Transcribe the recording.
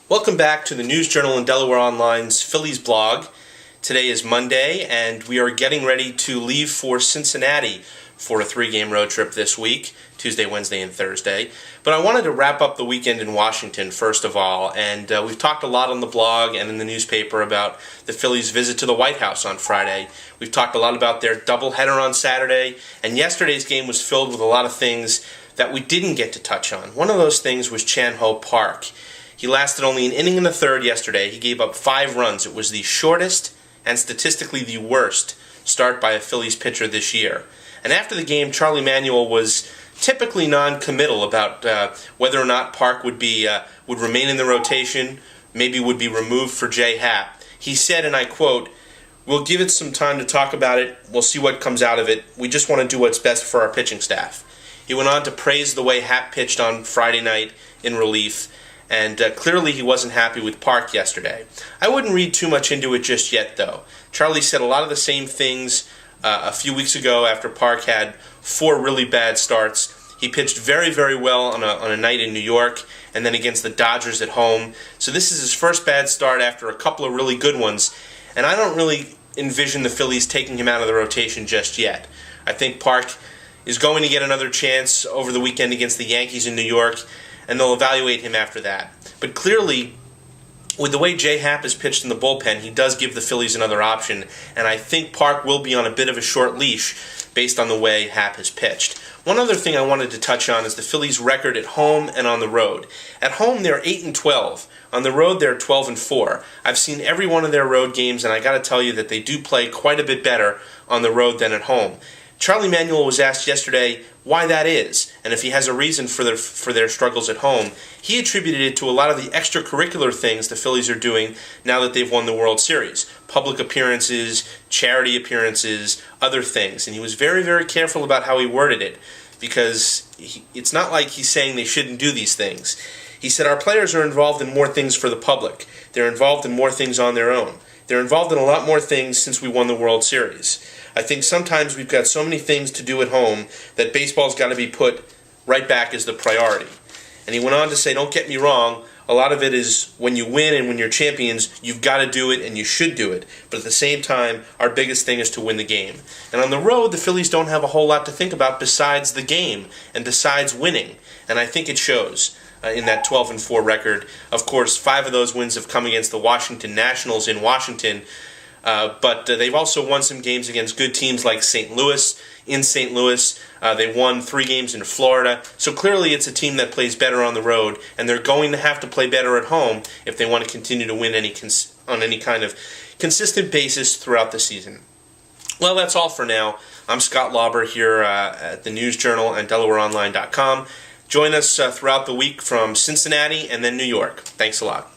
Welcome back to the News Journal and Delaware Online's Phillies blog. Today is Monday, and we are getting ready to leave for Cincinnati for a 3-game road trip this week, Tuesday, Wednesday, and Thursday. But I wanted to wrap up the weekend in Washington, first of all, and we've talked a lot on the blog and in the newspaper about the Phillies' visit to the White House on Friday. We've talked a lot about their doubleheader on Saturday, and yesterday's game was filled with a lot of things that we didn't get to touch on. One of those things was Chan-Ho Park. He lasted only an inning in the third yesterday. He gave up 5 runs. It was the shortest and statistically the worst start by a Phillies pitcher this year. And after the game, Charlie Manuel was typically non-committal about whether or not Park would remain in the rotation, maybe would be removed for Jay Happ. He said, and I quote, "We'll give it some time to talk about it. We'll see what comes out of it. We just want to do what's best for our pitching staff." He went on to praise the way Happ pitched on Friday night in relief, and clearly he wasn't happy with Park yesterday. I wouldn't read too much into it just yet, though. Charlie said a lot of the same things a few weeks ago after Park had 4 really bad starts. He pitched very, very well on a night in New York and then against the Dodgers at home. So this is his first bad start after a couple of really good ones, and I don't really envision the Phillies taking him out of the rotation just yet. I think Park is going to get another chance over the weekend against the Yankees in New York, and they'll evaluate him after that. But clearly, with the way Jay Happ has pitched in the bullpen, he does give the Phillies another option, and I think Park will be on a bit of a short leash based on the way Happ has pitched. One other thing I wanted to touch on is the Phillies' record at home and on the road. At home, they're 8-12. On the road, they're 12-4. I've seen every one of their road games, and I got to tell you that they do play quite a bit better on the road than at home. Charlie Manuel was asked yesterday why that is, and if he has a reason for their struggles at home. He attributed it to a lot of the extracurricular things the Phillies are doing now that they've won the World Series. Public appearances, charity appearances, other things. And he was very, very careful about how he worded it, because it's not like he's saying they shouldn't do these things. He said, "Our players are involved in more things for the public. They're involved in more things on their own. They're involved in a lot more things since we won the World Series. I think sometimes we've got so many things to do at home that baseball's got to be put right back as the priority." And he went on to say, don't get me wrong, a lot of it is when you win and when you're champions, you've got to do it and you should do it. But at the same time, our biggest thing is to win the game. And on the road, the Phillies don't have a whole lot to think about besides the game and besides winning. And I think it shows in that 12-4 record. Of course, 5 of those wins have come against the Washington Nationals in Washington. But they've also won some games against good teams like St. Louis. In St. Louis, they won 3 games in Florida. So clearly it's a team that plays better on the road, and they're going to have to play better at home if they want to continue to win on any kind of consistent basis throughout the season. Well, that's all for now. I'm Scott Lauber here at the News Journal and DelawareOnline.com. Join us throughout the week from Cincinnati and then New York. Thanks a lot.